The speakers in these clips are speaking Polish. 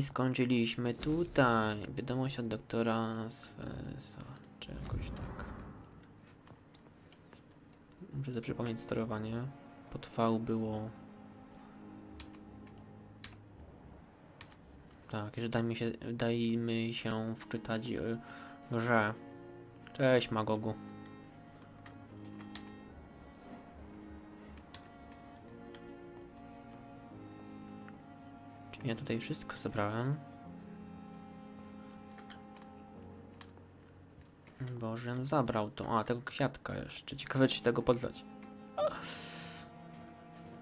skończyliśmy tutaj. Wiadomość od doktora Svesa, czy jakoś tak. Muszę sobie przypomnieć sterowanie. Pod V było... Tak, że dajmy się wczytać grze. Cześć Magogu. Czyli ja tutaj wszystko zebrałem. Bożem zabrał to. A, tego kwiatka jeszcze. Ciekawe, czy się tego poddać.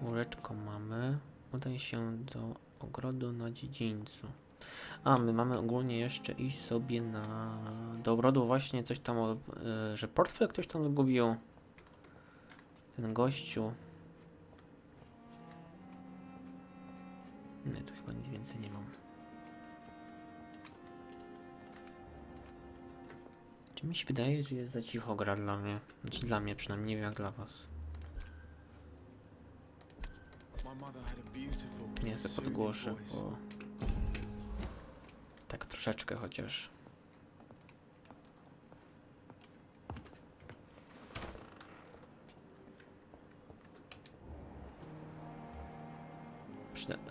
Łóżeczko mamy. Udaj się do ogrodu na dziedzińcu. A, my mamy ogólnie jeszcze iść sobie do ogrodu właśnie coś tam, że portfel ktoś tam zgubił. Ten gościu. Nie, tu chyba nic więcej nie mam. Czy mi się wydaje, że jest za cicho gra dla mnie? Znaczy dla mnie przynajmniej, nie wiem jak dla was. Nie, se podgłoszę, bo... Tak troszeczkę chociaż.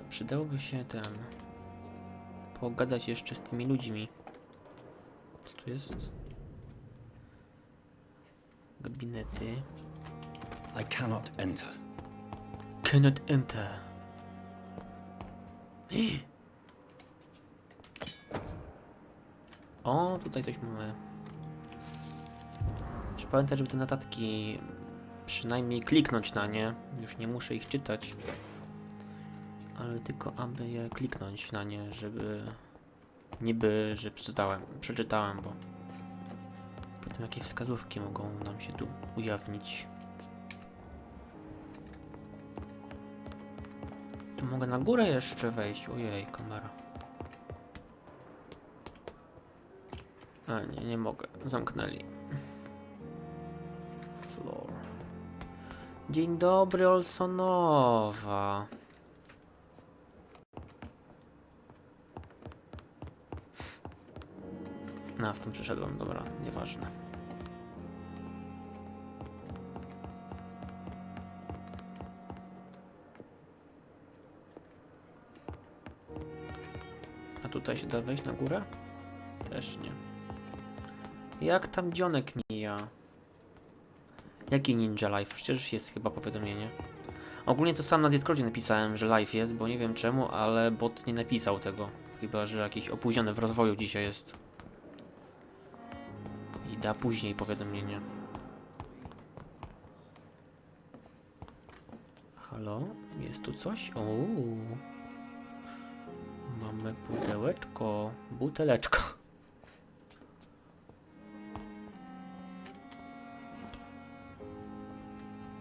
Przydałoby się pogadać jeszcze z tymi ludźmi. Co tu jest? Gabinety. I cannot enter. Cannot enter. O, tutaj coś mamy. Trzeba pamiętać, żeby te notatki przynajmniej kliknąć na nie. Już nie muszę ich czytać. Ale tylko aby je kliknąć na nie, żeby... Niby, że przeczytałem, bo... Potem jakieś wskazówki mogą nam się tu ujawnić. Tu mogę na górę jeszcze wejść. Ojej, kamera. A nie, nie mogę. Zamknęli. Floor. Dzień dobry, Olsonowa. Stąd przyszedłem, dobra, nieważne. A tutaj się da wejść na górę? Też nie. Jak tam dzionek mija? Jaki Ninja Live? Przecież jest chyba powiadomienie. Ogólnie to sam na Discordzie napisałem, że live jest, bo nie wiem czemu, ale bot nie napisał tego. Chyba, że jakiś opóźniony w rozwoju dzisiaj jest. I da później powiadomienie. Halo? Jest tu coś? Uuu. Mamy pudełeczko. Buteleczko.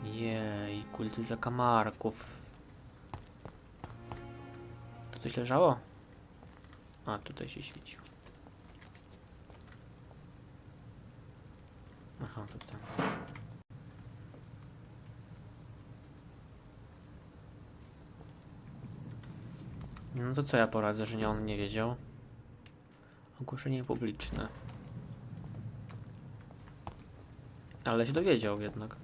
Jej, kulty zakamarków. Tu coś leżało? A, tutaj się świecił. Aha, tutaj. No to co ja poradzę, że on nie wiedział? Ogłoszenie publiczne. Ale się dowiedział jednak.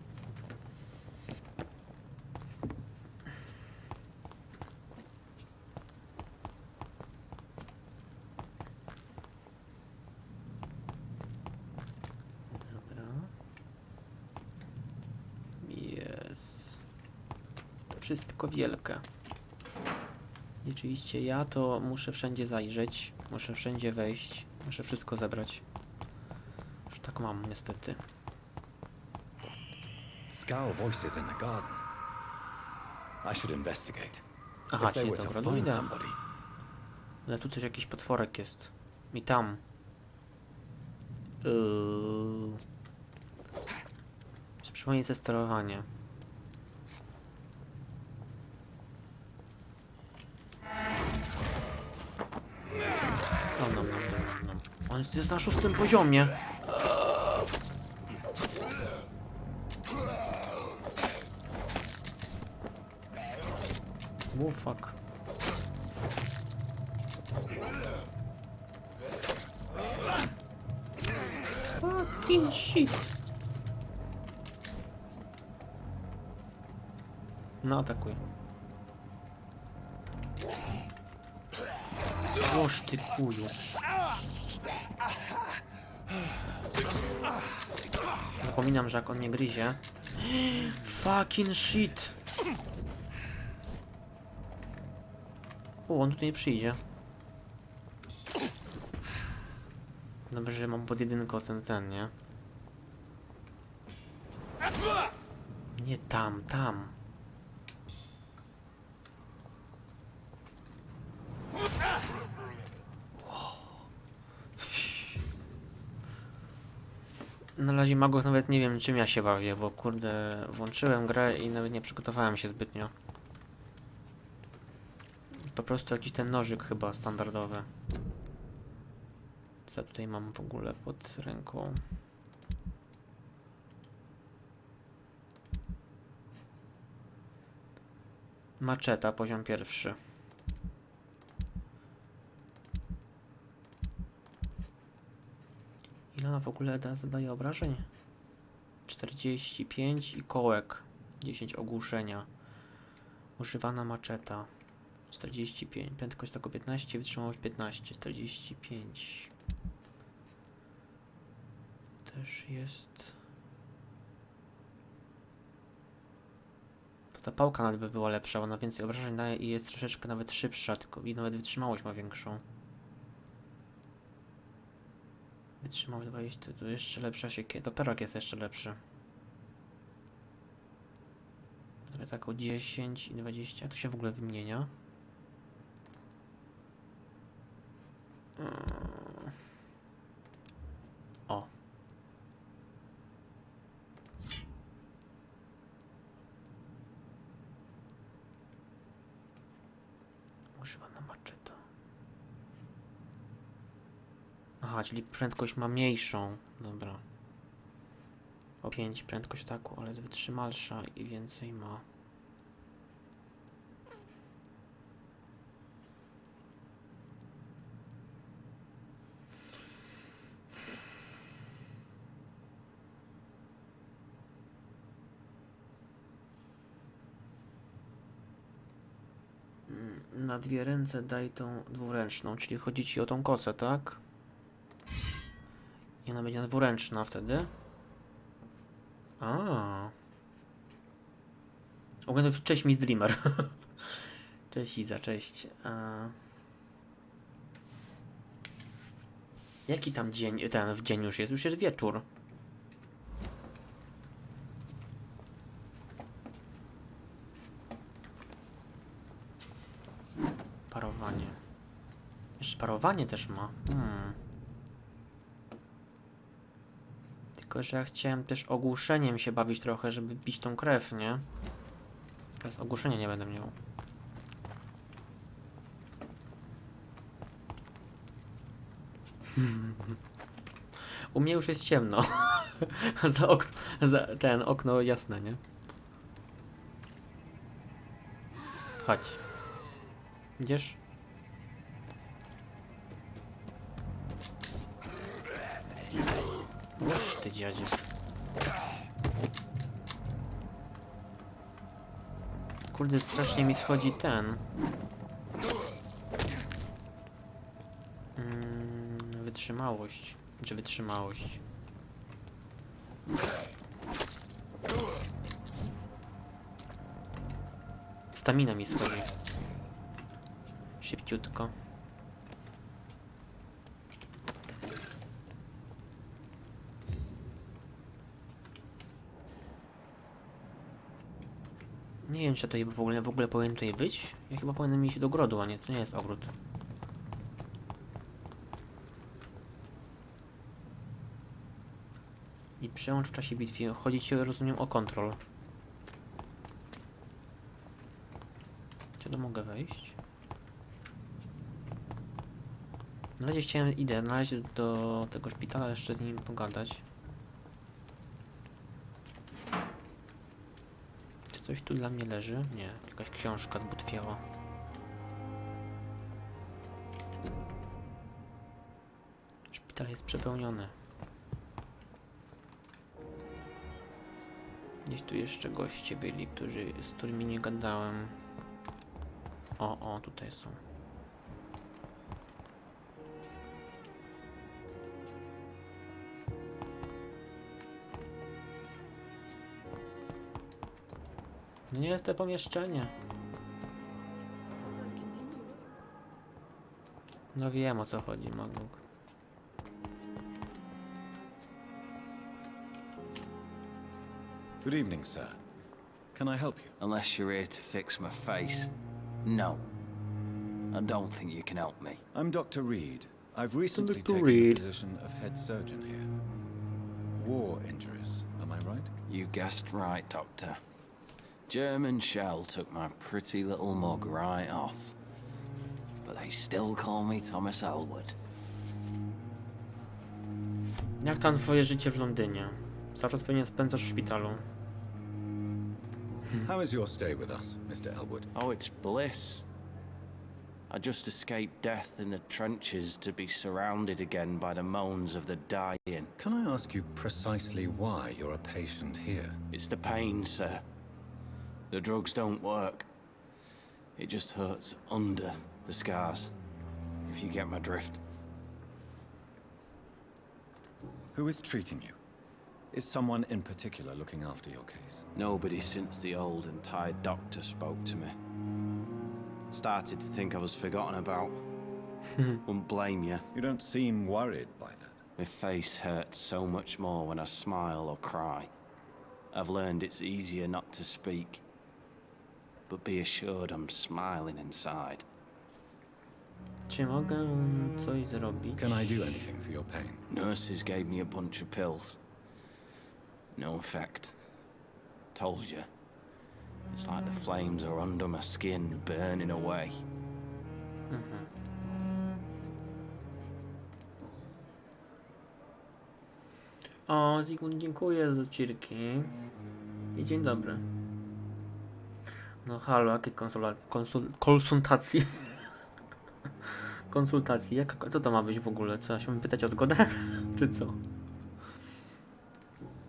Wszystko wielkie. I oczywiście ja to muszę wszędzie zajrzeć, muszę wszędzie wejść, muszę wszystko zebrać. Już tak mam niestety. Scowl voices in the garden. I should investigate. Aha, czyli to ogrodu idę. Ale tu coś jakiś potworek jest. I tam. Przypomnij sobie sterowanie. On jest na 6. poziomie. Oh fuck. Fucking shit. No, atakuj. Boż ty kuju. Zapominam, że jak on mnie gryzie. Fucking shit. On tutaj nie przyjdzie. Dobrze, że mam pod jedynką ten, nie? Nie tam, tam. Na razie magów nawet nie wiem, czym ja się bawię, bo kurde, włączyłem grę i nawet nie przygotowałem się zbytnio. Po prostu jakiś ten nożyk chyba standardowy. Co tutaj mam w ogóle pod ręką? Maczeta, poziom pierwszy. Ile ona w ogóle zadaje obrażeń? 45 i kołek. 10 ogłuszenia. Używana maczeta. 45. Prędkość tylko 15, wytrzymałość 15. 45. Też jest. Ta pałka nawet by była lepsza, ona więcej obrażeń daje i jest troszeczkę nawet szybsza, tylko i nawet wytrzymałość ma większą. Wytrzymałość 20, to jeszcze lepsza się. Doperok jest jeszcze lepszy. Zrobię taką 10 i 20. To się w ogóle wymienia. O. Używana maczeta. Aha, czyli prędkość ma mniejszą. Dobra. O 5 prędkość ataku, ale jest wytrzymalsza i więcej ma. Na dwie ręce daj tą dwuręczną, czyli chodzi ci o tą kosę, tak? I ona będzie dwuręczna wtedy. Ogólnie cześć Miss Dreamer. Cześć Iza, cześć. Jaki tam dzień, ten w dzień już jest? Już jest wieczór. Parowanie. Jeszcze parowanie też ma. Tylko, że ja chciałem też ogłuszeniem się bawić trochę, żeby bić tą krew, nie? Teraz ogłuszenia nie będę miał. U mnie już jest ciemno. Za okno jasne, nie? Chodź. Idziesz? Uż ty dziadzie. Kurde, strasznie mi schodzi ten. Wytrzymałość. Czy wytrzymałość? Stamina mi schodzi. Szybciutko. Nie wiem, czy to w ogóle powinien tutaj być. Ja chyba powinienem iść do ogrodu, a nie, to nie jest ogród. I przełącz w czasie bitwy. Chodzi ci, rozumiem, o kontrol. Czy to mogę wejść? Na razie idę na razie do tego szpitala jeszcze z nim pogadać. Czy coś tu dla mnie leży? Nie, jakaś książka zbutwiała. Szpital jest przepełniony. Gdzieś tu jeszcze goście byli, z którymi nie gadałem. O, tutaj są. Nie jest to pomieszczenie. No wiem, o co chodzi, Maguk. Good evening, sir. Can I help you? Unless you're here to fix my face. No. I don't think you can help me. I'm Dr. Reed. I've recently Dr. taken Reed. the position of head surgeon here. War injuries, am I right? You guessed right, Doctor. German shell took my pretty little mug right off. But they still call me Thomas Elwood. Jak tam twoje życie w Londynie? Cały czas pewnie spędzasz w szpitalu. How is your stay with us, Mr. Elwood? Oh, it's bliss. I just escaped death in the trenches to be surrounded again by the moans of the dying. Can I ask you precisely why you're a patient here? It's the pain, sir. The drugs don't work. It just hurts under the scars, if you get my drift. Who is treating you? Is someone in particular looking after your case? Nobody since the old and tired doctor spoke to me. Started to think I was forgotten about. Wouldn't blame you. You don't seem worried by that. My face hurts so much more when I smile or cry. I've learned it's easier not to speak. But be assured I'm smiling inside. Czy mogę coś zrobić? Can I do anything for your pain? Nurses gave me a bunch of pills. No effect. Told you. It's like the flames are under my skin, burning away. O, Zygmunt, dziękuję za cirki. I dzień dobry. No halo, jakie konsultacje? Konsultacje, co to ma być w ogóle? Co, ja się pytać o zgodę? Czy co?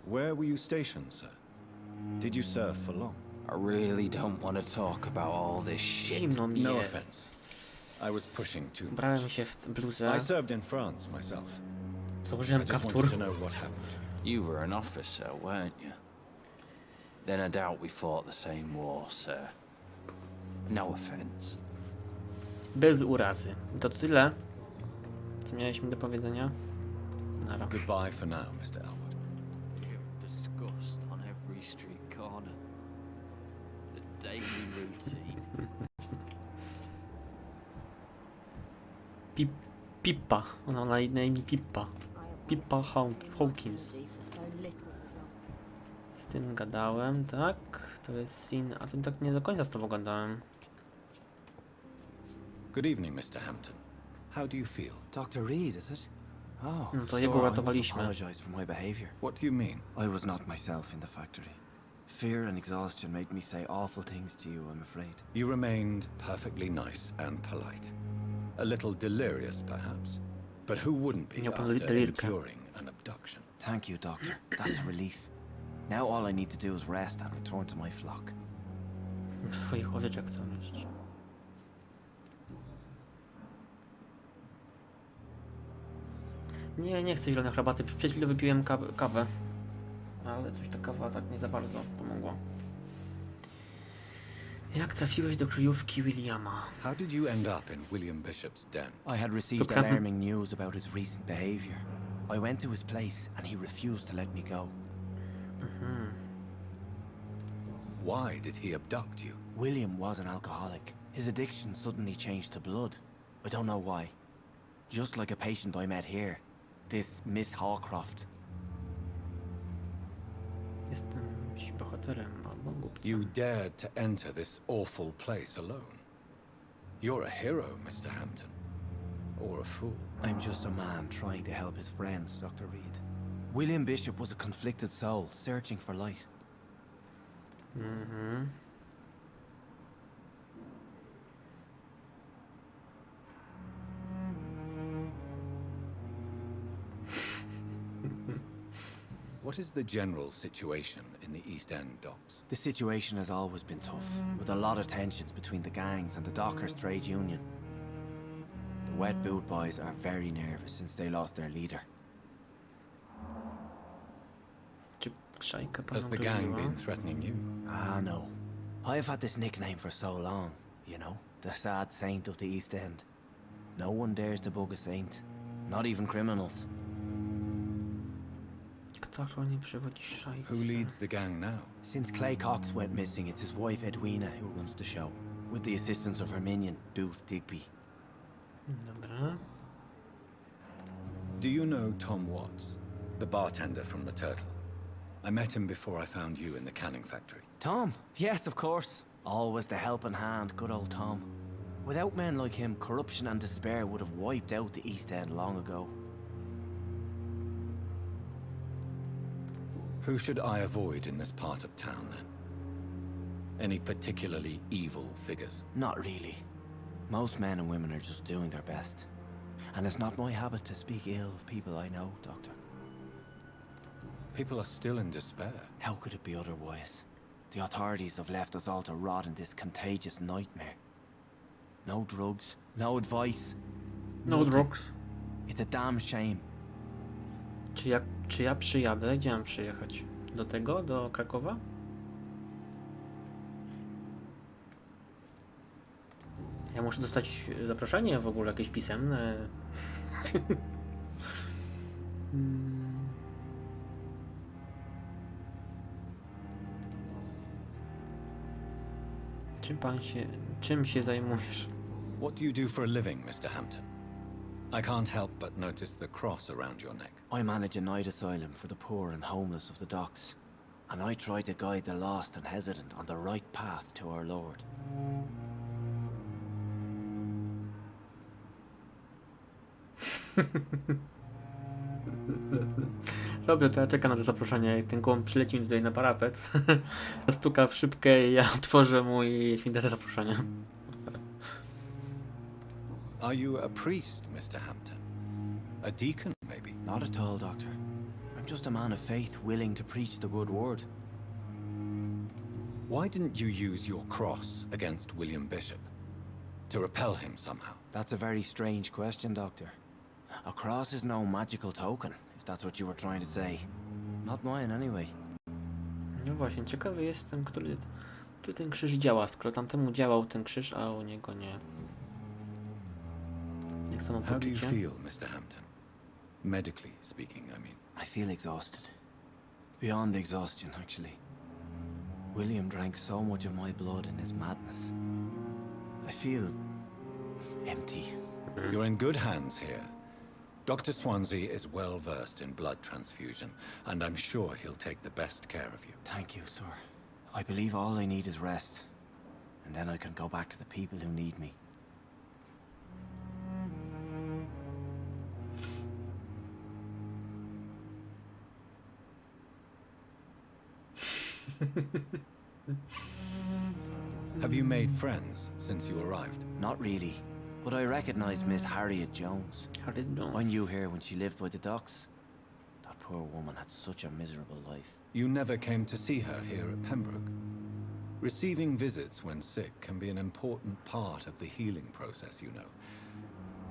Where were you stationed, sir? Did you serve for long? I really don't want to talk about all this shit. Zimno mi No jest. offense. I was pushing too Ubrałem much. się w bluzę, I served in France myself. założyłem I just kaptur. wanted to know what happened to you. You were an officer, weren't you? Then I doubt we fought the same war, sir. No offense. Bez urazy. To tyle, co mieliśmy do powiedzenia. Nara. Goodbye for now, Mr. Elwood. Disgust on every street corner. The daily routine. Pippa. Ona na imię Pippa. Pippa Hawkins. Z tym gadałem, tak? To jest Sin. A tym tak nie do końca z tobą gadałem. Good evening, Mr. Hampton. How do you feel? Dr. Reed, is it? Oh, No to jego sorry, I uratowaliśmy. must apologize for my behavior. What do you mean? I was not myself in the factory. Fear and exhaustion made me say awful things to you, I'm afraid. You remained perfectly nice and polite. A little delirious, perhaps. But who wouldn't be Miał pan after delirkę. enduring an abduction? Thank you, Doctor. That's a relief. Now all I need to do is rest and return to my flock. Swoich owieczek chcę mieć. Nie chcę zielonej herbaty. Przed chwilą wypiłem kawę. Ale coś ta kawa tak nie za bardzo pomogła. Jak trafiłeś do kryjówki Williama? How did you end up in William Bishop's den? I had received Zapraszam. alarming news about his recent behavior. I went to his place and he refused to let me go. Why did he abduct you? William was an alcoholic. His addiction suddenly changed to blood. I don't know why. Just like a patient I met here. This Miss Hawcroft. Jestem dziś bohaterem albo głupcem. You dared to enter this awful place alone. You're a hero, Mr. Hampton. Or a fool. I'm just a man trying to help his friends, Dr. Reed. William Bishop was a conflicted soul, searching for light. What is the general situation in the East End docks? The situation has always been tough, with a lot of tensions between the gangs and the dockers' trade union. The Wet Boot Boys are very nervous since they lost their leader. Czy szajka Has panu the gang groziła? been threatening you? Ah, no. I've had this nickname for so long, you know? The sad saint of the East End. No one dares to bug a saint. Not even criminals. Kto chroni przewodzi szajce? Who leads the gang now? Since Clay Cox went missing, it's his wife Edwina who runs the show, with the assistance of her minion, Dooth Digby. Dobra. Do you know Tom Watts, the bartender from the Turtle? I met him before I found you in the canning factory. Tom? Yes, of course. Always the helping hand, good old Tom. Without men like him, corruption and despair would have wiped out the East End long ago. Who should I avoid in this part of town, then? Any particularly evil figures? Not really. Most men and women are just doing their best. And it's not my habit to speak ill of people I know, Doctor. People are still in despair. How could it be otherwise? The authorities have left us all to rot in this contagious nightmare. No drugs, no advice. No nothing. drugs. It's a damn shame. Czy ja przyjadę? Gdzie mam przyjechać? Do tego? Do Krakowa? Ja muszę dostać zaproszenie w ogóle jakieś pisemne. Czym się zajmujesz? What do you do for a living, Mr. Hampton? I can't help but notice the cross around your neck. I manage a night asylum for the poor and homeless of the docks. And I try to guide the lost and hesitant on the right path to our Lord. Dobrze, to ja czekam na to zaproszenie. Jak ten gołąb przyleci mi tutaj na parapet, stuka w szybkę i ja otworzę mu i mi da to zaproszenie. Are you a priest, Mr. Hampton? A deacon, maybe? Not at all, Doctor. I'm just a man of faith willing to preach the good word. Why didn't you use your cross against William Bishop? To repel him somehow? That's a very strange question, Doctor. A cross is no magical token, if that's what you were trying to say. Not mine, anyway. No właśnie, ciekawy jestem, który ten krzyż działa, skoro tamtemu działał ten krzyż, a u niego nie. Jak How do you samopoczucie? feel, Mr. Hampton? Medically speaking, I mean. I feel exhausted. Beyond exhaustion, actually. William drank so much of my blood in his madness. I feel empty. You're in good hands here. Dr. Swansea is well versed in blood transfusion, and I'm sure he'll take the best care of you. Thank you, sir. I believe all I need is rest. And then I can go back to the people who need me. Have you made friends since you arrived? Not really. But I recognize Miss Harriet Jones. Harriet Jones. I knew her when she lived by the docks. That poor woman had such a miserable life. You never came to see her here at Pembroke. Receiving visits when sick can be an important part of the healing process, you know.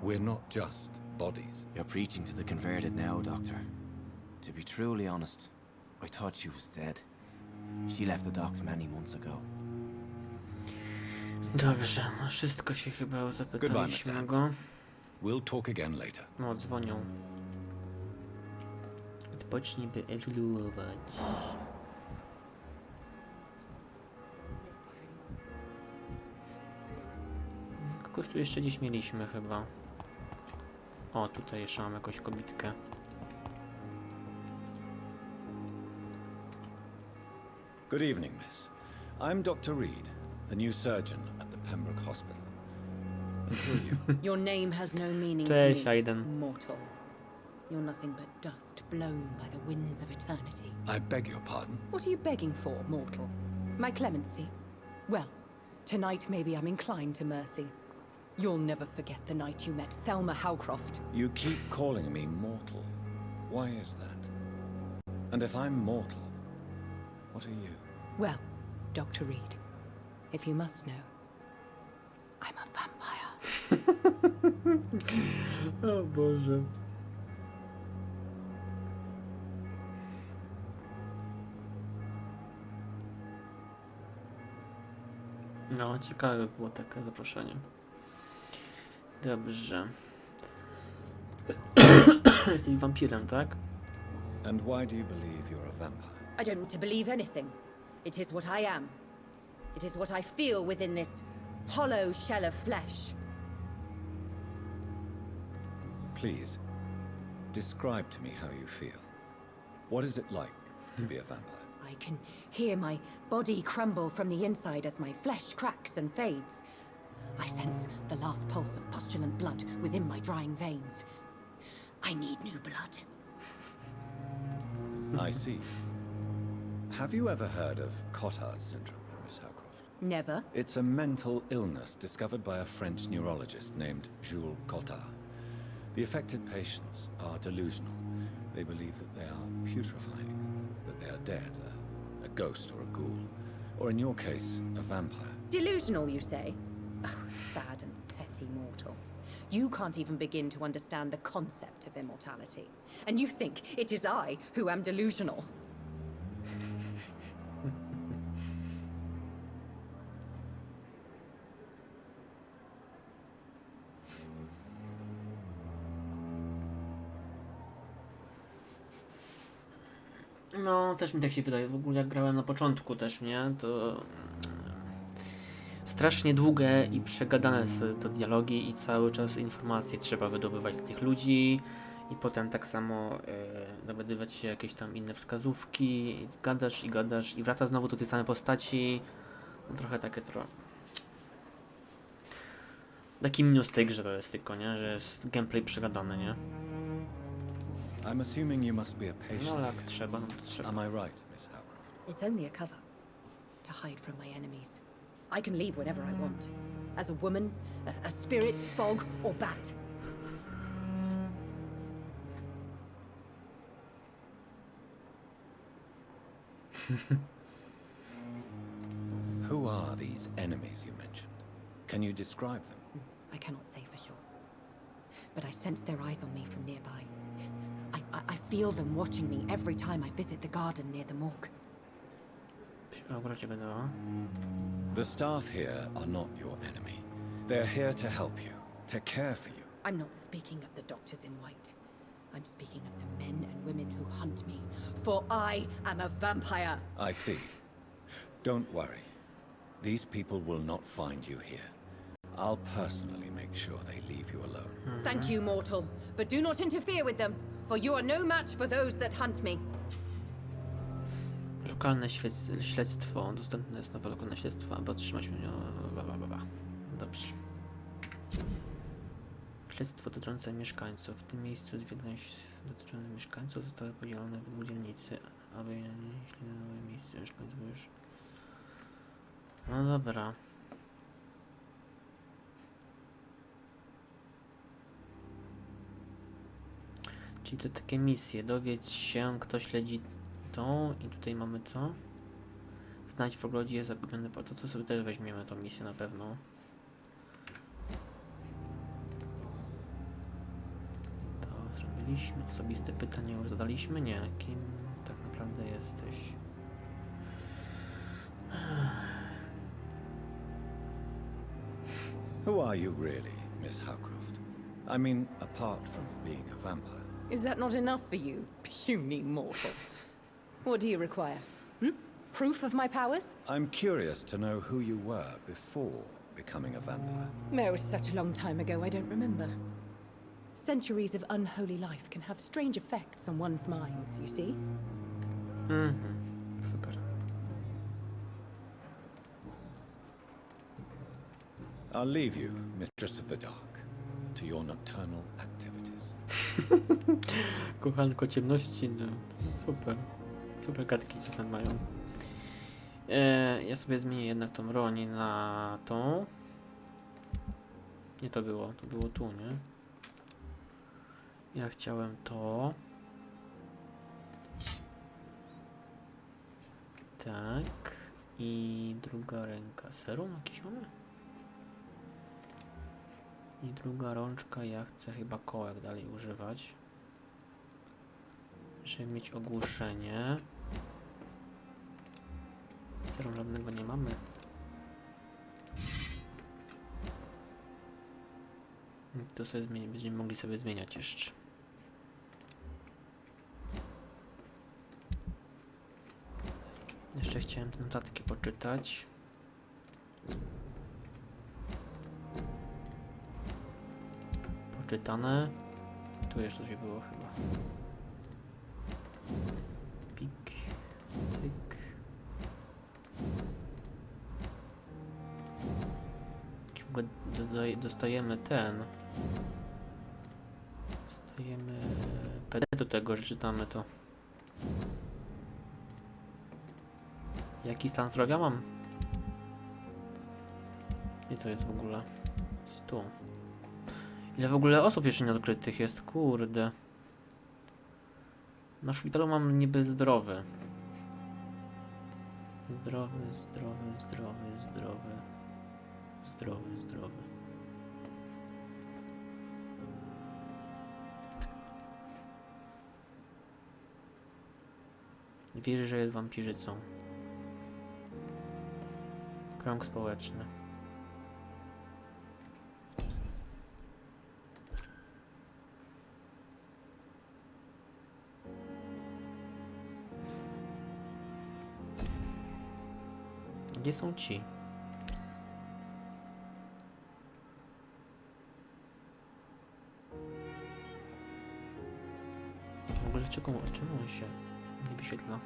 We're not just bodies. You're preaching to the converted now, Doctor. To be truly honest, I thought she was dead. She left the docks many months ago. Dobrze, no wszystko się chyba zapytaliśmy Mr. go. We'll talk again later. No, dzwonią. Odpocznij, by ewoluować. Kogoś tu jeszcze gdzieś mieliśmy chyba. O, tutaj jeszcze mam jakąś kobitkę. Good evening, miss. I'm Dr. Reed, the new surgeon at the Pembroke Hospital. And who are you? Your name has no meaning Cześć, to me, Aiden. mortal. You're nothing but dust blown by the winds of eternity. I beg your pardon. What are you begging for, mortal? My clemency? Well, tonight maybe I'm inclined to mercy. You'll never forget the night you met Thelma Howcroft. You keep calling me mortal. Why is that? And if I'm mortal, what are you? Well, Dr. Reed, if you must know, I'm a vampire. O Boże. No, ciekawe było takie zaproszenie. Dobrze. Jesteś wampirem, tak? And why do you believe you're a vampire? I don't need to believe anything. It is what I am. It is what I feel within this hollow shell of flesh. Please, describe to me how you feel. What is it like to be a vampire? I can hear my body crumble from the inside as my flesh cracks and fades. I sense the last pulse of pustulant blood within my drying veins. I need new blood. I see. Have you ever heard of Cotard's syndrome, Miss Howcroft? Never. It's a mental illness discovered by a French neurologist named Jules Cotard. The affected patients are delusional. They believe that they are putrefying, that they are dead, a ghost or a ghoul, or in your case, a vampire. Delusional, you say? Oh, sad and petty mortal. You can't even begin to understand the concept of immortality. And you think it is I who am delusional. No, też mi tak się wydaje. W ogóle jak grałem na początku też, nie? To strasznie długie i przegadane są te dialogi i cały czas informacje trzeba wydobywać z tych ludzi i potem tak samo dowiadywać się jakieś tam inne wskazówki, i gadasz i wraca znowu do tej samej postaci. No, trochę takie taki minus tej grze to jest tylko, nie? Że jest gameplay przegadany, nie? I'm assuming you must be a patient. No jak trzeba, no to trzeba. Am I right, Miss Howcroft? It's only a cover. To hide from my enemies. I can leave whenever I want. As a woman, a spirit, fog, or bat. Who are these enemies you mentioned? Can you describe them? I cannot say for sure. But I sense their eyes on me from nearby. I feel them watching me every time I visit the garden near the morgue. The staff here are not your enemy. They're here to help you, to care for you. I'm not speaking of the doctors in white. I'm speaking of the men and women who hunt me. For I am a vampire. I see. Don't worry. These people will not find you here. I'll personally make sure they leave you alone. Thank you, mortal. But do not interfere with them, for you are no match for those that hunt me. Lokalne śledztwo. Dostępne jest nowe lokalne śledztwo, aby otrzymać mnie. Dobrze. Śledztwo dotyczące mieszkańców. W tym miejscu zwiedzeń dotyczące mieszkańców zostały podzielone w dwóch dzielnicy, aby jeśli nowe miejsce mieszkańców już. No dobra. Czyli to takie misje. Dowiedz się, kto śledzi tą i tutaj mamy co? Znajdź w ogrodzie zagubiony po to, co sobie też weźmiemy tą misję na pewno. To zrobiliśmy. Osobiste pytanie już zadaliśmy? Nie. Kim tak naprawdę jesteś? Who are you really, Miss Howcroft? I mean, apart from being a vampire. Is that not enough for you, puny mortal? What do you require? Proof of my powers? I'm curious to know who you were before becoming a vampire. No, it's such a long time ago, I don't remember. Centuries of unholy life can have strange effects on one's minds, you see? Super. I'll leave you, Mistress of the Dark, to your nocturnal activities. Kochanko ciemności, no, super. Super gadki czasem mają. Ja sobie zmienię jednak tą broń na tą. Nie to było tu, nie? Ja chciałem to. Tak. I druga ręka. Serum jakiś mamy? I druga rączka. Ja chcę chyba kołek dalej używać. Żeby mieć ogłuszenie. Serum żadnego nie mamy. Tu sobie będziemy mogli sobie zmieniać jeszcze. Jeszcze chciałem te notatki poczytać. Poczytane. Tu jeszcze coś było chyba. Pik, cyk. W ogóle dostajemy ten. Dostajemy PD do tego, że czytamy to. Jaki stan zdrowia mam? Gdzie to jest w ogóle? Jest tu. Ile w ogóle osób jeszcze nieodkrytych jest? Kurde. Na szpitalu mam niby zdrowy. Zdrowy. Wierzy, że jest wampirzycą. Krąg społeczny. Gdzie są ci? W ogóle czemu on się nie wyświetla?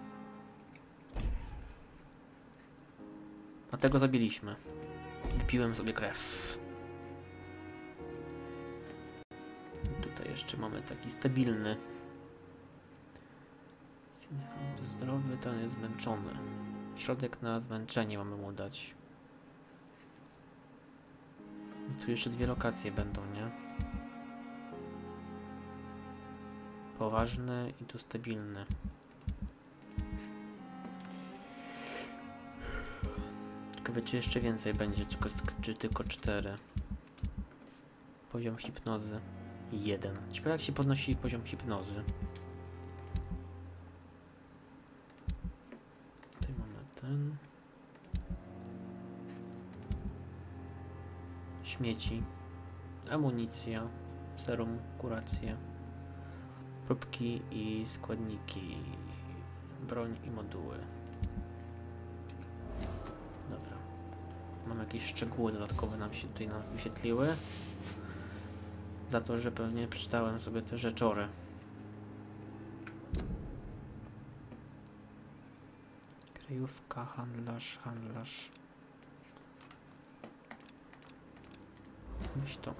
A tego zabiliśmy. Wypiłem sobie krew. I tutaj jeszcze mamy taki stabilny. Zdrowy, ten jest zmęczony. Środek na zmęczenie mamy mu dać. Tu jeszcze 2 lokacje będą, nie? Poważny i tu stabilny. Ciekawe, czy jeszcze więcej będzie, czy tylko 4. Poziom hipnozy 1. Ciekawe, jak się podnosi poziom hipnozy. Tutaj mamy ten. Śmieci. Amunicja. Serum, kuracje. Próbki i składniki. Broń i moduły. Dobra. Mam jakieś szczegóły dodatkowe nam się tutaj wyświetliły. Za to, że pewnie przeczytałem sobie te rzeczory. Kryjówka, handlarz. Weź to.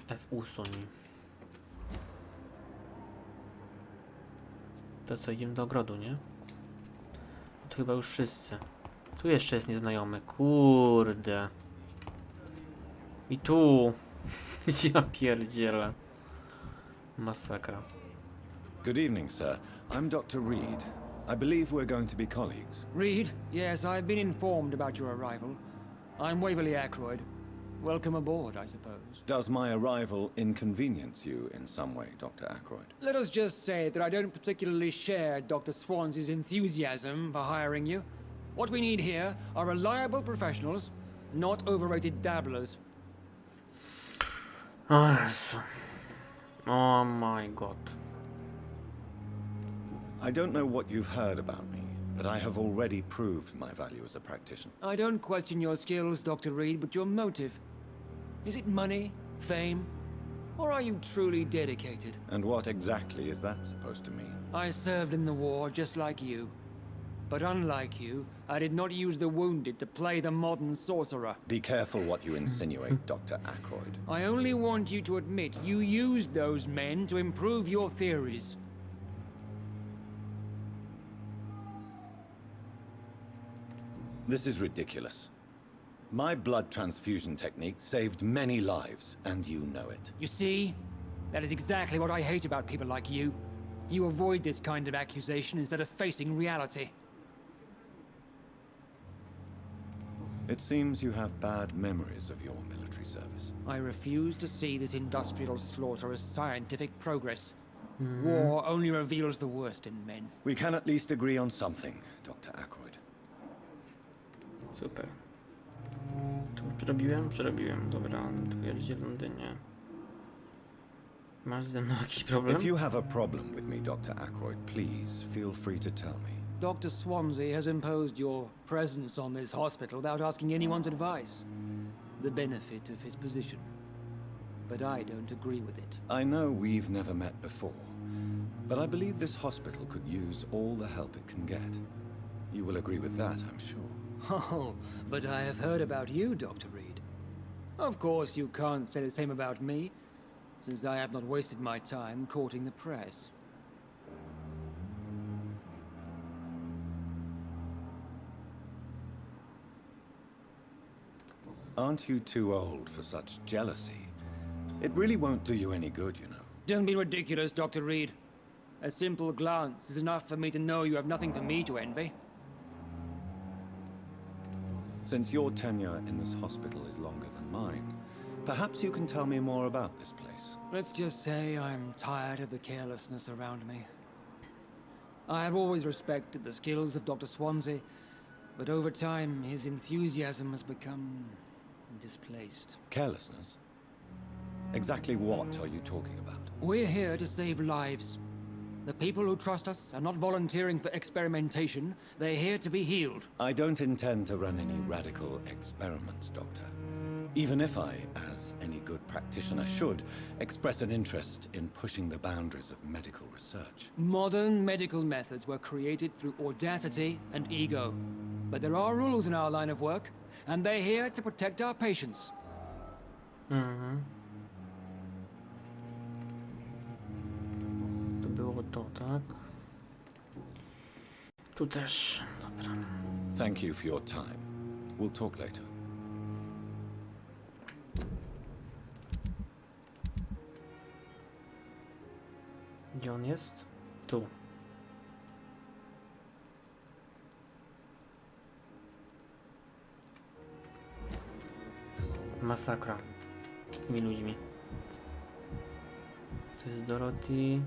F usuń. To co, idziemy do ogrodu, nie? To chyba już wszyscy. Tu jeszcze jest nieznajomy, kurde. I tu. Ja pierdzielę. Masakra. Good evening, sir. I'm Dr. Reed. I believe we're going to be colleagues. Reed, yes, I've been informed about your arrival. I'm Waverly Ackroyd. Welcome aboard, I suppose. Does my arrival inconvenience you in some way, Dr. Ackroyd? Let us just say that I don't particularly share Dr. Swans's enthusiasm for hiring you. What we need here are reliable professionals, not overrated dabblers. O Jezu. Oh my god. I don't know what you've heard about me, but I have already proved my value as a practitioner. I don't question your skills, Dr. Reed, but your motive. Is it money, fame, or are you truly dedicated? And what exactly is that supposed to mean? I served in the war just like you. But unlike you, I did not use the wounded to play the modern sorcerer. Be careful what you insinuate, Dr. Ackroyd. I only want you to admit you used those men to improve your theories. This is ridiculous. My blood transfusion technique saved many lives, and you know it. You see? That is exactly what I hate about people like you. You avoid this kind of accusation instead of facing reality. It seems you have bad memories of your military service. I refuse to see this industrial slaughter as scientific progress. War only reveals the worst in men. We can at least agree on something, Dr. Ackroyd. Super. Tu przerobiłem? Przerobiłem. Dobra, twierdzi w Londynie. Masz ze mną jakiś problem? If you have a problem with me, Dr. Ackroyd, please feel free to tell me. Dr. Swansea has imposed your presence on this hospital without asking anyone's advice. The benefit of his position. But I don't agree with it. I know we've never met before, but I believe this hospital could use all the help it can get. You will agree with that, I'm sure. Oh, but I have heard about you, Dr. Reed. Of course, you can't say the same about me, since I have not wasted my time courting the press. Aren't you too old for such jealousy? It really won't do you any good, you know. Don't be ridiculous, Dr. Reed. A simple glance is enough for me to know you have nothing for me to envy. Since your tenure in this hospital is longer than mine, perhaps you can tell me more about this place. Let's just say I'm tired of the carelessness around me. I have always respected the skills of Dr. Swansea, but over time his enthusiasm has become displaced. Carelessness? Exactly what are you talking about? We're here to save lives. The people who trust us are not volunteering for experimentation. They're here to be healed. I don't intend to run any radical experiments, Doctor. Even if I, as any good practitioner should, express an interest in pushing the boundaries of medical research. Modern medical methods were created through audacity and ego. But there are rules in our line of work, and they're here to protect our patients. To było to, tak? Tu też. Dobra. Thank you for your time. We'll talk later. Gdzie on jest? Tu. Masakra z tymi ludźmi. Tu jest Dorothy.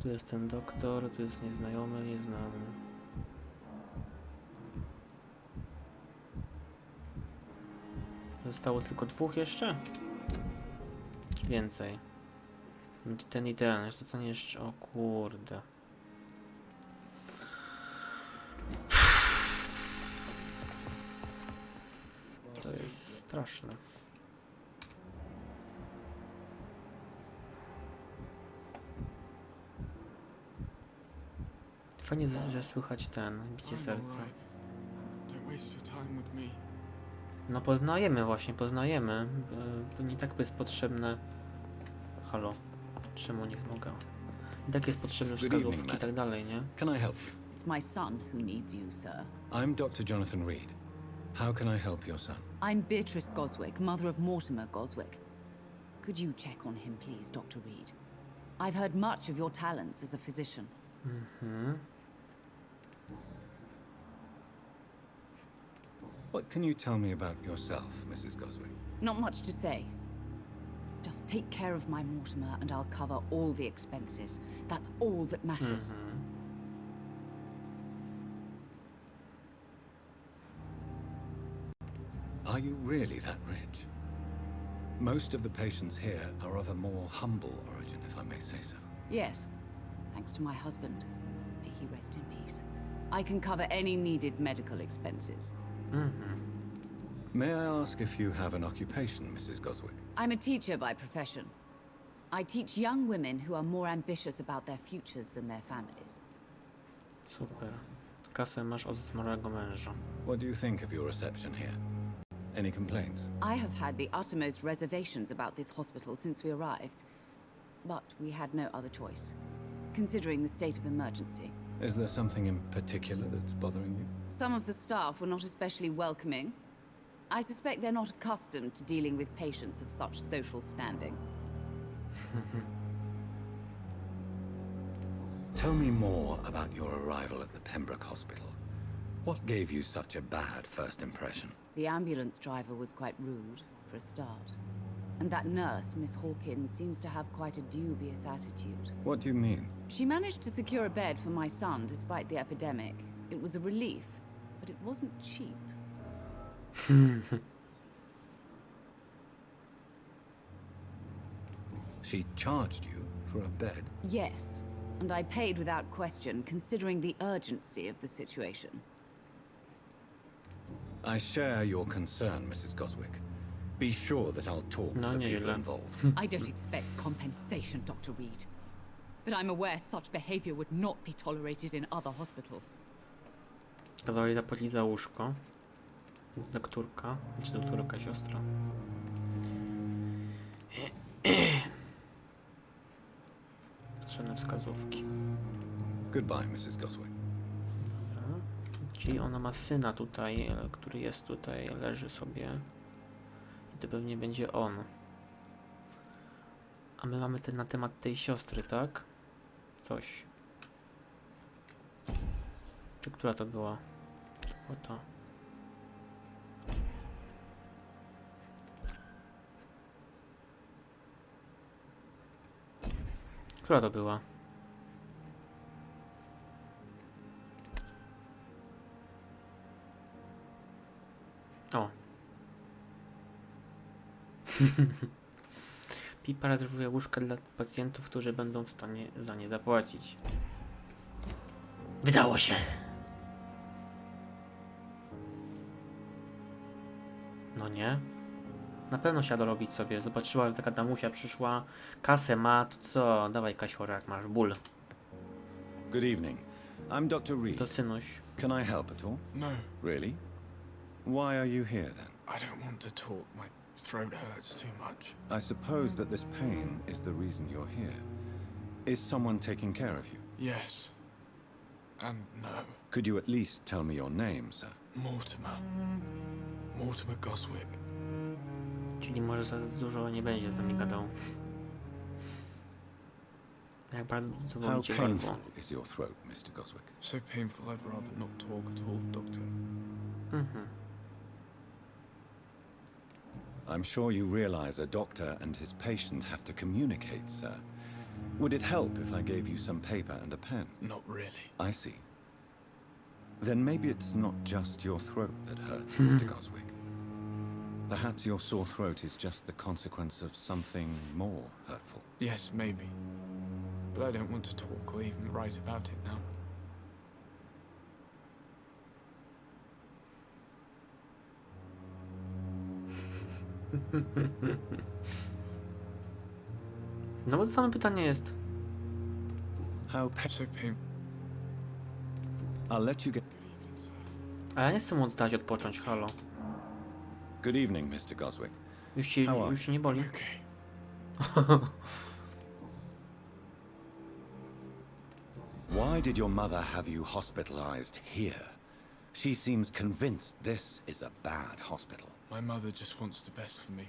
Tu jest ten doktor, tu jest nieznajomy, nieznany. Zostało tylko dwóch jeszcze? Więcej. Ten i ten, jeszcze co nie jeszcze. O kurde. To jest straszne. Fajnie, że słychać ten bicie serca. No poznajemy właśnie, poznajemy. To nie tak jest potrzebne. Halo. Czemu nie mogę? I tak jest potrzebne wskazówki i tak dalej, nie? Can I help you? It's my son who needs you, sir. I'm Dr. Jonathan Reed. How can I help your son? I'm Beatrice Goswick, mother of Mortimer Goswick. Could you check on him, please, Dr. Reed? I've heard much of your talents as a physician. What can you tell me about yourself, Mrs. Goswick? Not much to say. Just take care of my Mortimer and I'll cover all the expenses. That's all that matters. Are you really that rich? Most of the patients here are of a more humble origin, if I may say so. Yes, thanks to my husband. May he rest in peace. I can cover any needed medical expenses. May I ask if you have an occupation, Mrs. Goswick? I'm a teacher by profession. I teach young women who are more ambitious about their futures than their families. Super. Kasę masz od zmarłego męża. What do you think of your reception here? Any complaints? I have had the uttermost reservations about this hospital since we arrived. But we had no other choice, considering the state of emergency. Is there something in particular that's bothering you? Some of the staff were not especially welcoming. I suspect they're not accustomed to dealing with patients of such social standing. Tell me more about your arrival at the Pembroke Hospital. What gave you such a bad first impression? The ambulance driver was quite rude, for a start. And that nurse, Miss Hawkins, seems to have quite a dubious attitude. What do you mean? She managed to secure a bed for my son despite the epidemic. It was a relief, but it wasn't cheap. She charged you for a bed? Yes, and I paid without question, considering the urgency of the situation. I share your concern, Mrs. Goswick. Be sure that I'll talk to No, the nie, people źle. involved. I don't expect compensation, Dr. Reed. But I'm aware such behavior would not be tolerated in other hospitals. Kazał jej zapłacić za łóżko. Doktorka, czy doktorka, siostra. Potrzebne wskazówki. Goodbye, Mrs. Goswick. Dobra. Czyli ona ma syna tutaj, który jest tutaj, leży sobie. I to pewnie będzie on. A my mamy ten na temat tej siostry, tak? Coś. Czy która to była? To była ta. Która to była? O. Pipa rezerwuje łóżka dla pacjentów, którzy będą w stanie za nie zapłacić. Wydało się! No nie? Na pewno siada robić sobie. Zobaczyła, że taka damusia przyszła. Kasę ma, to co? Dawaj, Kasiora, jak masz ból. Good evening. I'm Dr. Reed. To synuś. Can I help at all? No, Really? Why are you here then? I don't want to talk. My throat hurts too much. I suppose that this pain is the reason you're here. Is someone taking care of you? Yes. And no. Could you at least tell me your name, sir? Mortimer. Mortimer Goswick. Czyli może za dużo nie będzie z nami gadał. Jak bardzo How boli cię painful gardło. is your throat, Mr. Goswick? So painful I'd rather not talk at all, Doctor. Mhm. I'm sure you realize a doctor and his patient have to communicate, sir. Would it help if I gave you some paper and a pen? Not really. I see. Then maybe it's not just your throat that hurts, Mr. Goswick. Perhaps your sore throat is just the consequence of something more hurtful. Yes, maybe. But I don't want to talk or even write about it now. No bo to samo pytanie jest. How pa- So painful. I'll let you get... A ja nie chcę mu dać odpocząć, halo. Good evening, Mr. Goswick. Już ci nie boli? Okay. Why did your mother have you hospitalized here? She seems convinced this is a bad hospital. My mother just wants the best for me.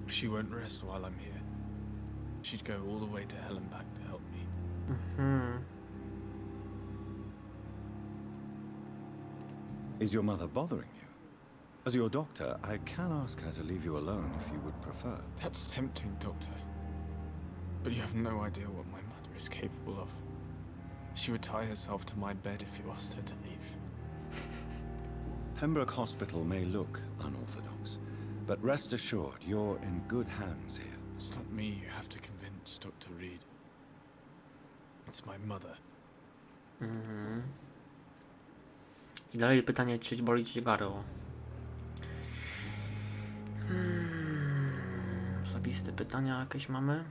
She won't rest while I'm here. She'd go all the way to hell and back to help me. Mhm. Is your mother bothering you? As your doctor, I can ask her to leave you alone if you would prefer. That's tempting, Doctor. But you have no idea what my mother is capable of. She would tie herself to my bed if you asked her to leave. Pembroke Hospital may look unorthodox, but rest assured you're in good hands here. It's not me you have to convince, Dr. Reed. It's my mother. Mhm. I dalej pytanie, czy boli cię gardło? Osobiste pytania jakieś mamy?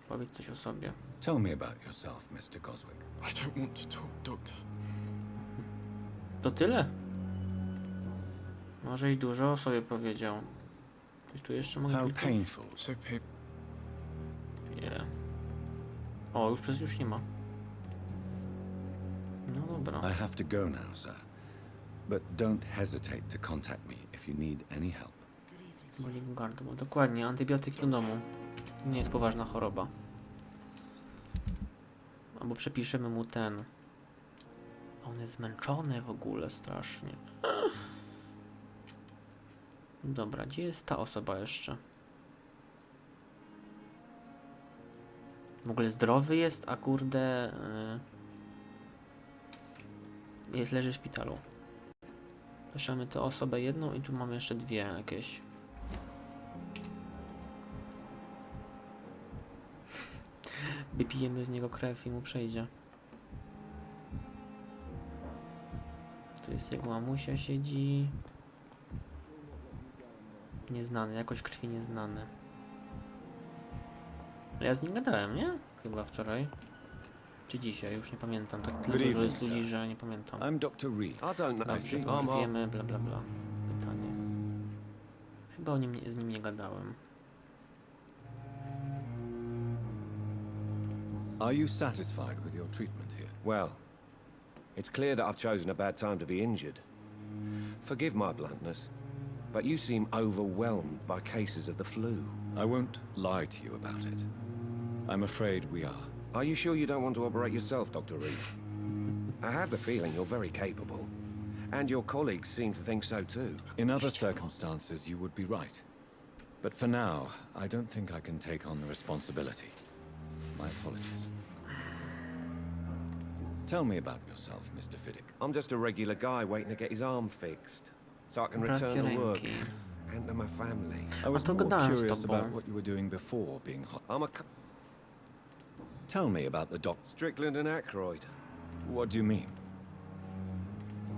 Powiedz coś o sobie. Tell me about yourself, Mr. Goswick. I don't want to talk, Doctor. To tyle? Możeś dużo o sobie powiedział. Coś tu jeszcze mogę How kliknąć? painful. So painful. Nie. O, już nie ma. No dobra. I have to go now, sir. But don't hesitate to contact me if you need any help. Boli go gardło. Dokładnie, antybiotyki do domu. Nie jest poważna choroba. Albo przepiszemy mu ten. On jest zmęczony w ogóle strasznie. Dobra, gdzie jest ta osoba jeszcze? W ogóle zdrowy jest, a kurde... leży w szpitalu. Zapraszamy tę osobę jedną i tu mamy jeszcze dwie jakieś. Wypijemy z niego krew i mu przejdzie. Tu jest jego mamusia siedzi. Nieznany, jakoś krwi nieznany. Ja z nim gadałem, nie? Chyba wczoraj. Czy dzisiaj, już nie pamiętam. Tak tyle dużo jest ludzi, że nie pamiętam. I'm Dr. Reed. I don't know. Dobrze, to już wiemy, bla bla bla. Pytanie. Chyba z nim nie gadałem. Are you satisfied with your treatment here? Well, it's clear that I've chosen a bad time to be injured. Forgive my bluntness, but you seem overwhelmed by cases of the flu. I won't lie to you about it. I'm afraid we are. Are you sure you don't want to operate yourself, Dr. Reed? I have the feeling you're very capable, and your colleagues seem to think so too. In other circumstances, you would be right. But for now, I don't think I can take on the responsibility. My apologies. Tell me about yourself, Mr. Fiddick. I'm just a regular guy waiting to get his arm fixed, so I can return to work and to my family. I was to more gadałem z curious tobą. about what you were doing before being hot. I'm a Tell me about the doc. Strickland and Aykroyd. What do you mean?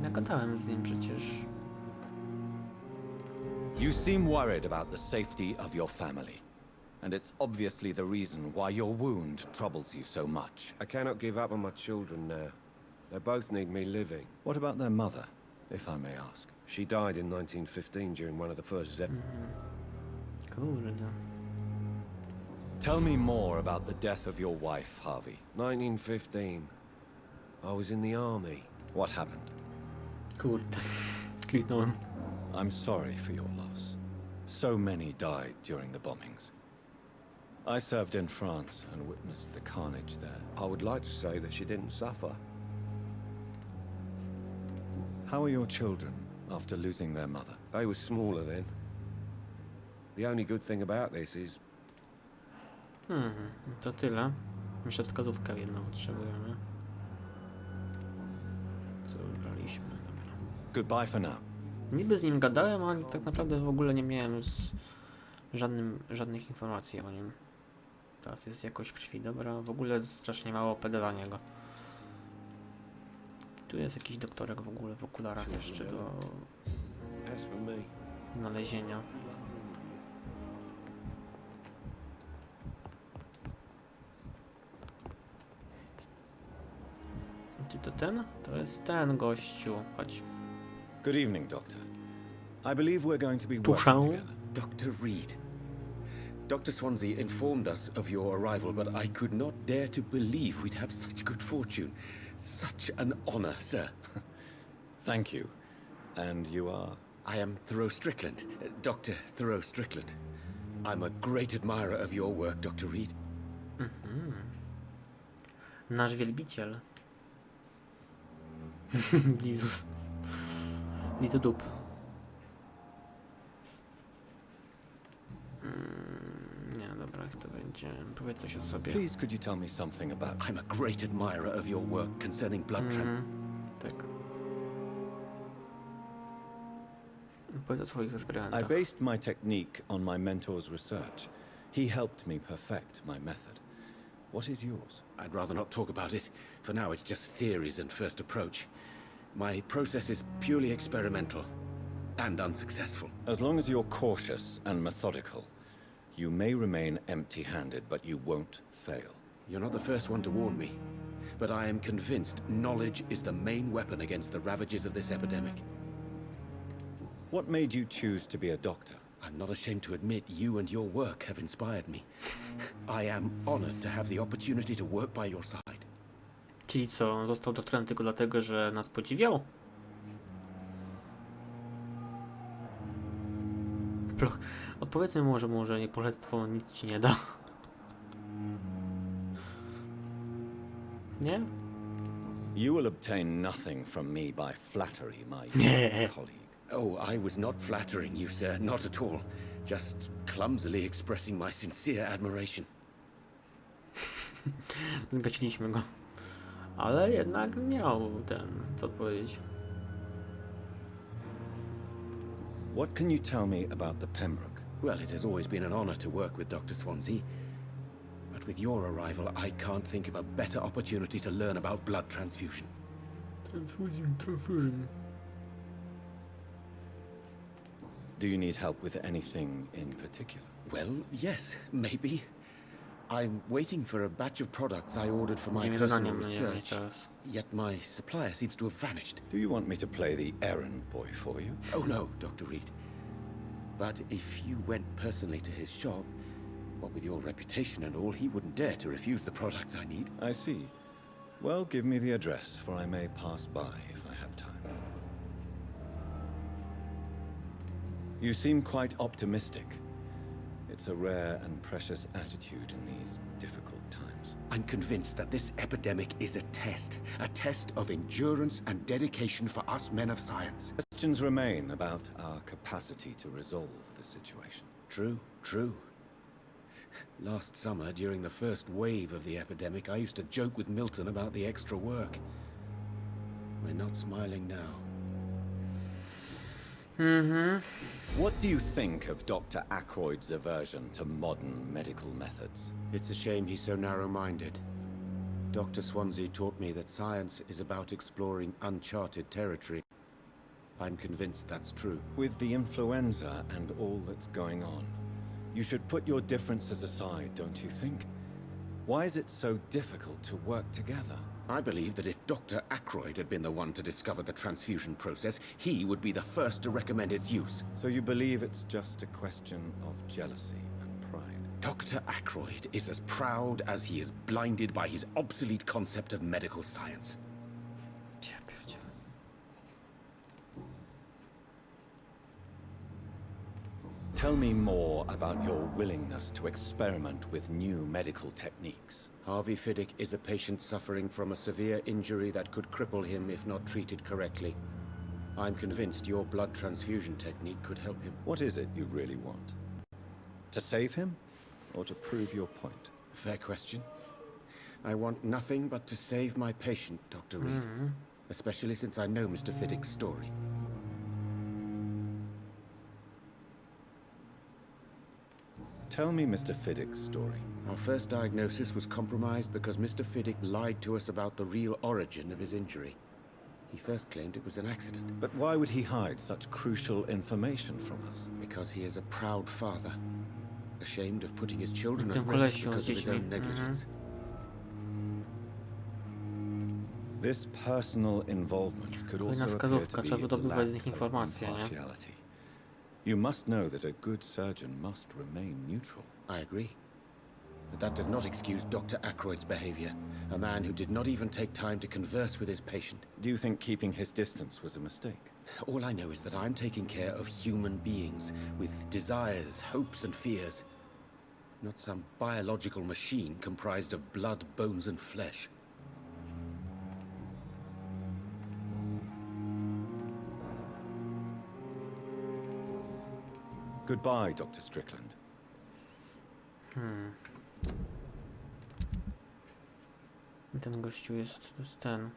Ja gadałem z nim przecież. You seem worried about the safety of your family. And it's obviously the reason why your wound troubles you so much. I cannot give up on my children now. They both need me living. What about their mother, if I may ask? She died in 1915 during one of the first Zapis. Kurde. Tell me more about the death of your wife, Harvey. 1915. I was in the army. What happened? Kurde. Kliknąłem. I'm sorry for your loss. So many died during the bombings. I served in France and witnessed the carnage there. I would like to say that she didn't suffer. How are your children after losing their mother? They were smaller then. The only good thing about this is To tyle. Jeszcze wskazówkę jedną potrzebujemy. Co wybraliśmy? Dobra. Goodbye for now. Niby z nim gadałem, ale tak naprawdę w ogóle nie miałem żadnych informacji o nim. Teraz jest jakość krwi, dobra. W ogóle strasznie mało PD dla niego. Tu jest jakiś doktorek w ogóle w okularach jeszcze do as for me. znalezienia. Czy to ten? To jest ten gościu. Chodź. Good evening, Doctor. I believe we're going to be Tuszę. working together. Dr. Reed. Dr. Swansea informed us of your arrival, but I could not dare to believe we'd have such good fortune. Such an honor, sir. Thank you. And you are? I am Thoreau Strickland, Dr. Thoreau Strickland. I'm a great admirer of your work, Dr. Reed. Nasz wielbiciel. Lizus. Lizodup. Nie, dobra, jak to będzie. Powiedz coś o sobie. Please, could you tell me something about... I'm a great admirer of your work concerning blood Tak. Powiedz o swoich I eksperymentach. based my technique on my mentor's research. He helped me perfect my method. What is yours? I'd rather not talk about it. For now, it's just theories and first approach. My process is purely experimental and unsuccessful. As long as you're cautious and methodical, you may remain empty-handed, but you won't fail. You're not the first one to warn me, but I am convinced knowledge is the main weapon against the ravages of this epidemic. What made you choose to be a doctor? I'm not ashamed to admit you and your work have inspired me. I am honored to have the opportunity to work by your side. Czyli co, został doktorem tylko dlatego, że nas podziwiał? Odpowiedzmy mu, że niepolectwo nic ci nie da. Nie? You will obtain nothing from me by flattery, my colleague. Oh, I was not flattering you, sir. Not at all. Just clumsily expressing my sincere admiration. Zgaciliśmy go. Ale jednak miał co odpowiedzieć. What can you tell me about the Pembroke? Well, it has always been an honor to work with Dr. Swansea. But with your arrival, I can't think of a better opportunity to learn about blood transfusion. Transfusion. Do you need help with anything in particular? Well, yes, maybe. I'm waiting for a batch of products I ordered for my Idziemy personal zadaniem, research, teraz. yet my supplier seems to have vanished. Do you want me to play the errand boy for you? Oh no, Dr. Reed. But if you went personally to his shop, what with your reputation and all, he wouldn't dare to refuse the products I need. I see. Well, give me the address, for I may pass by if I have time. You seem quite optimistic. It's a rare and precious attitude in these difficult times. I'm convinced that this epidemic is a test of endurance and dedication for us men of science. Questions remain about our capacity to resolve the situation. True, true. Last summer, during the first wave of the epidemic, I used to joke with Milton about the extra work. We're not smiling now. What do you think of Dr. Ackroyd's aversion to modern medical methods? It's a shame he's so narrow-minded. Dr. Swansea taught me that science is about exploring uncharted territory. I'm convinced that's true. With the influenza and all that's going on, you should put your differences aside, don't you think? Why is it so difficult to work together? I believe that if Dr. Ackroyd had been the one to discover the transfusion process, he would be the first to recommend its use. So you believe it's just a question of jealousy and pride? Dr. Ackroyd is as proud as he is blinded by his obsolete concept of medical science. Tell me more about your willingness to experiment with new medical techniques. Harvey Fiddick is a patient suffering from a severe injury that could cripple him if not treated correctly. I'm convinced your blood transfusion technique could help him. What is it you really want? To save him, or to prove your point? Fair question. I want nothing but to save my patient, Dr. Reed. Especially since I know Mr. Fiddick's story. Tell me Mr. Fiddick's story. Our first diagnosis was compromised because Mr. Fiddick lied to us about the real origin of his injury. He first claimed it was an accident. But why would he hide such crucial information from us? Because he is a proud father, ashamed of putting his children at risk because of his own negligence. This personal involvement could also appear to be a lack of impartiality. You must know that a good surgeon must remain neutral. I agree. But that does not excuse Dr. Ackroyd's behavior, a man who did not even take time to converse with his patient. Do you think keeping his distance was a mistake? All I know is that I'm taking care of human beings with desires, hopes, and fears. Not some biological machine comprised of blood, bones, and flesh. Goodbye, Dr. Strickland. Ten gościu jest ten.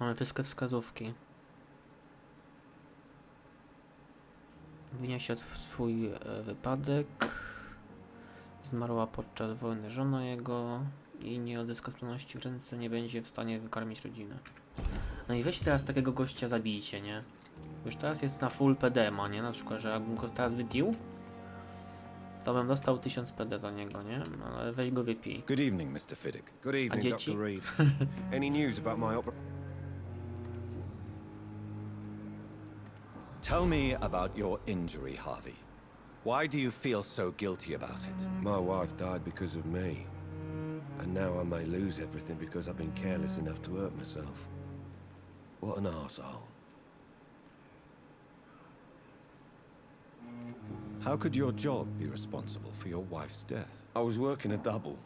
Mamy wszystkie wskazówki. Wyniesie swój wypadek. Zmarła podczas wojny żona jego i nie odzyska sprawności w ręce, nie będzie w stanie wykarmić rodziny. No i weźcie teraz takiego gościa zabijcie, nie? Już teraz jest na full PD ma, nie? Na przykład, że jakbym go teraz wypił, to bym dostał 1000 PD za niego, nie? No, ale weź go wypij. Good evening, Mr. Fiddick. Good evening, Dr. Reed. Any news about my opera? Tell me about your injury, Harvey. Why do you feel so guilty about it? My wife died because of me. And now I may lose everything because I've been careless enough to hurt myself. What an arsehole. How could your job be responsible for your wife's death? I was working a double.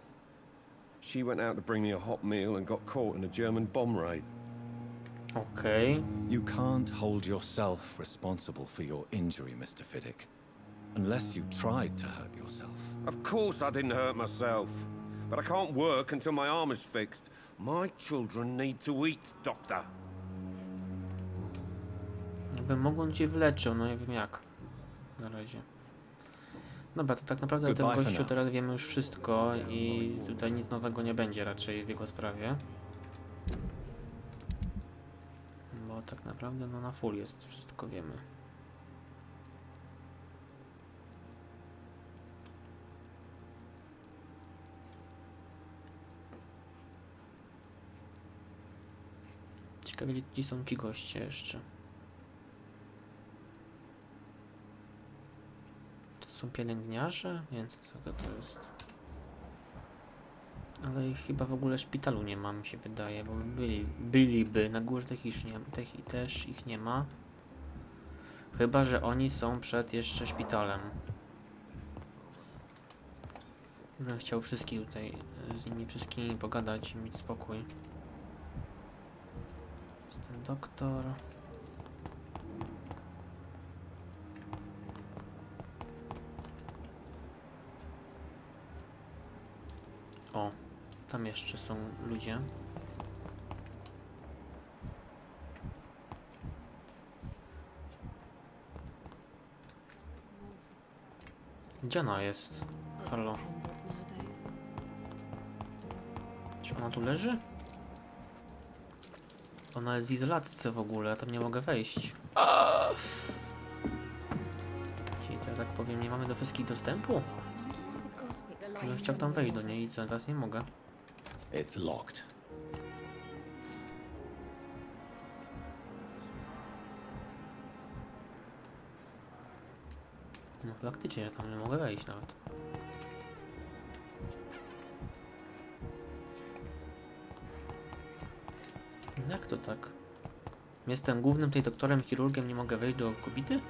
She went out to bring me a hot meal and got caught in a German bomb raid. Okej. You can't hold yourself responsible for your injury, Mr. Fiddick. Unless you tried to hurt yourself. Of course I didn't hurt myself. But I can't work until my arm is fixed. My children need to eat, doctor. Jakbym mógł, on cię wyleczył, no nie wiem jak. Na razie. Dobra, to tak naprawdę o tym Goodbye for gościu now. teraz wiemy już wszystko i tutaj nic nowego nie będzie raczej w jego sprawie. Bo tak naprawdę no na full jest, wszystko wiemy. Ciekawe, gdzie są ci goście jeszcze. Czy to są pielęgniarze? Nie wiem, co to jest. Ale ich chyba w ogóle w szpitalu nie ma, mi się wydaje, bo byliby. Na górze też ich nie ma. Chyba że oni są przed jeszcze szpitalem. Już bym chciał wszystkich tutaj z nimi wszystkimi pogadać i mieć spokój. Jest ten doktor. O, tam jeszcze są ludzie. Gdzie ona jest? Halo. Czy ona tu leży? Ona jest w izolatce w ogóle, ja tam nie mogę wejść. Czyli to, tak powiem, nie mamy do wszystkich dostępu? Ja bym chciał tam wejść do niej i co, teraz nie mogę. It's locked. No faktycznie, ja tam nie mogę wejść nawet. Jak to tak? Jestem głównym tej doktorem, chirurgiem, nie mogę wejść do kobiety?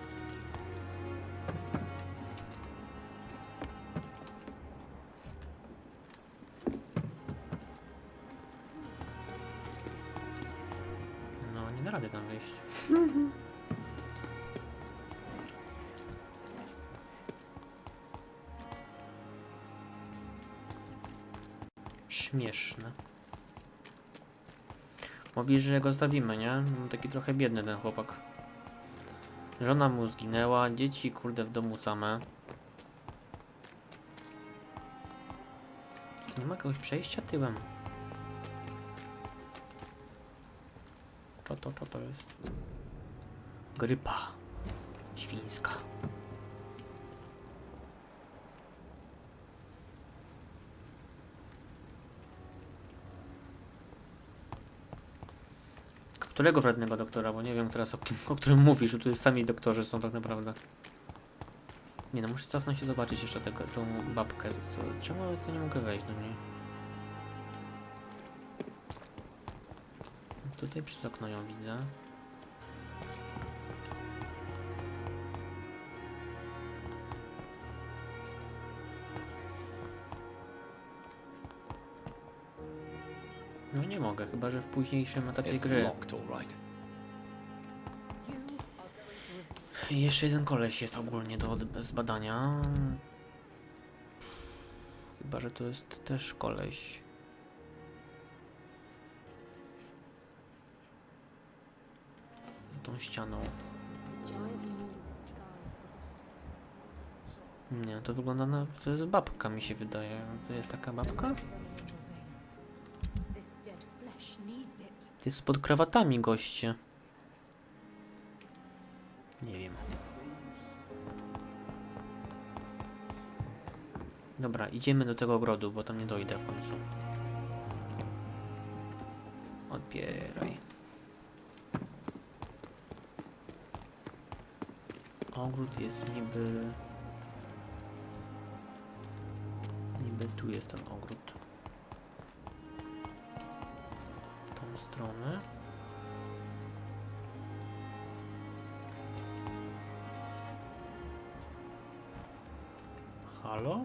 No, nie da rady tam wejść. Śmieszne. Mówi, że go zostawimy, nie? No, taki trochę biedny ten chłopak. Żona mu zginęła, dzieci kurde w domu same. Nie ma jakiegoś przejścia tyłem. Co to jest? Grypa. Świńska. Którego wrednego doktora? Bo nie wiem teraz o którym mówisz, że tu sami doktorzy są tak naprawdę. Nie no, muszę cofnąć się zobaczyć jeszcze tą babkę. Czemu ja nie mogę wejść do niej? Tutaj przez okno ją widzę. No nie mogę, chyba że w późniejszym etapie gry. I jeszcze jeden koleś jest ogólnie do zbadania. Chyba że to jest też koleś. Za tą ścianą. Nie, to wygląda na... To jest babka, mi się wydaje. To jest taka babka? Jest pod krawatami goście. Nie wiem. Dobra, idziemy do tego ogrodu, bo tam nie dojdę w końcu. Odbieraj. Ogród jest niby... Niby tu jest ten ogród. Tą stronę. Halo?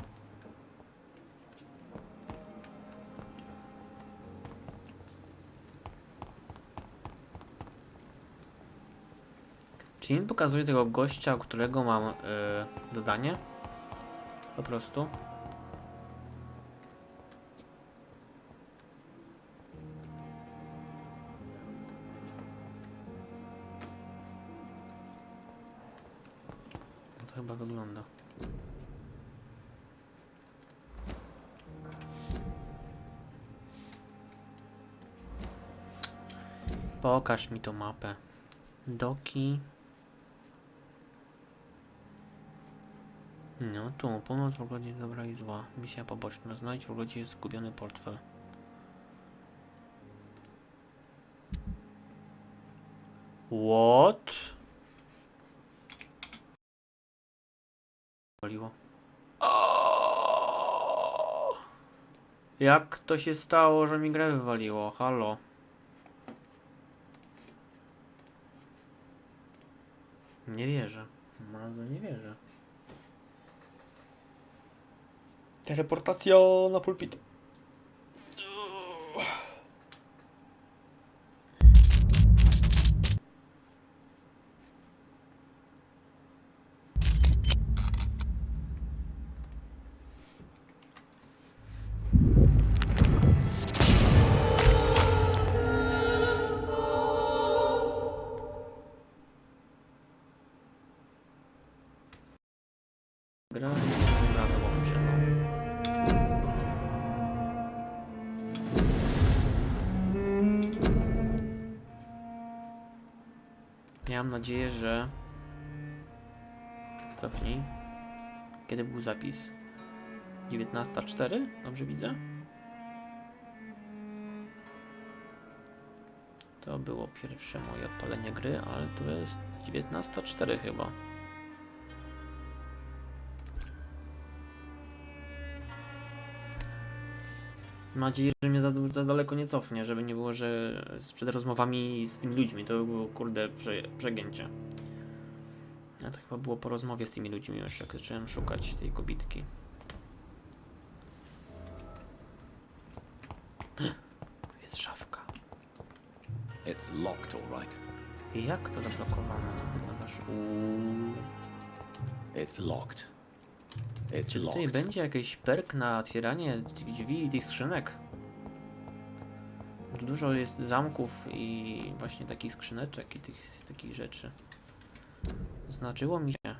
Czy mi pokazuje tego gościa, którego mam zadanie? Po prostu. No to chyba wygląda. Pokaż mi tą mapę. Doki. No tu, pomoc w ogrodzie dobra i zła. Misja poboczna. Znajdź w ogrodzie zgubiony portfel. What? Waliło. Jak to się stało, że mi grę wywaliło? Halo. Nie wierzę. Bardzo nie wierzę. Teleportacja na pulpit. Gra to łączyła. Miałem nadzieję, że... Cofnij. Kiedy był zapis? 19:04? Dobrze widzę? To było pierwsze moje odpalenie gry, ale to jest 19:04 chyba. Mam nadzieję, że mnie za daleko nie cofnie, żeby nie było, że przed rozmowami z tymi ludźmi to było, kurde, przegięcie. A to chyba było po rozmowie z tymi ludźmi już, jak zacząłem szukać tej kobitki. Jest szafka. It's locked, all right. I jak to zablokowane? It's locked. It's Czy tutaj locked. będzie jakiś perk na otwieranie tych drzwi i tych skrzynek? Tu dużo jest zamków i właśnie takich skrzyneczek i takich rzeczy. Znaczyło mi się.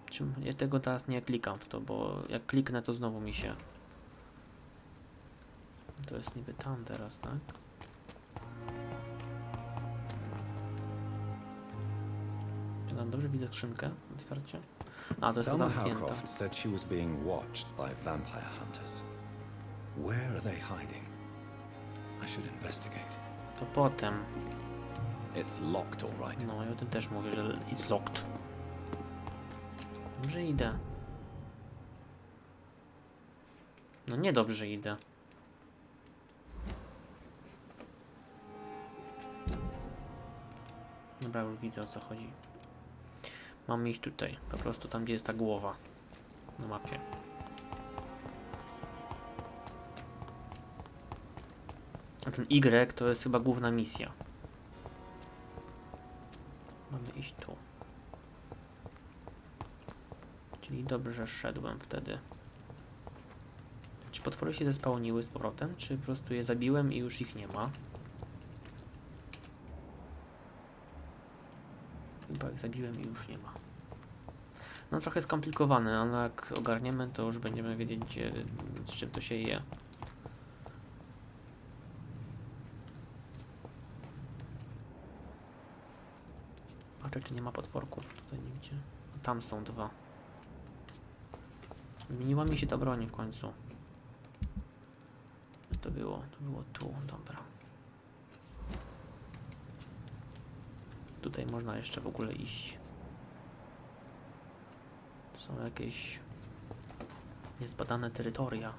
Czym ja tego teraz nie klikam w to, bo jak kliknę, to znowu mi się... To jest niby tam teraz, tak? Dobrze widzę skrzynkę, otwarcie. A, to jest to Thelma zamknięte. Howcroft said she was being watched by vampire hunters. Where are they hiding? I should investigate. To potem. It's locked, all right. No i o tym też mówię, że it's locked. Dobrze idę. No nie dobrze idę. Dobra, już widzę, o co chodzi. Mam ich tutaj, po prostu tam, gdzie jest ta głowa na mapie. A ten Y to jest chyba główna misja. Mamy iść tu. Czyli dobrze szedłem wtedy. Czy potwory się zespałniły z powrotem, czy po prostu je zabiłem i już ich nie ma? Chyba ich zabiłem i już nie ma. No trochę skomplikowane, ale jak ogarniemy, to już będziemy wiedzieć, z czym to się je. Patrzę, czy nie ma potworków tutaj nigdzie. No, tam są dwa. Zmieniła mi się ta broń w końcu. To było tu, dobra. Tutaj można jeszcze w ogóle iść. Są jakieś niezbadane terytoria.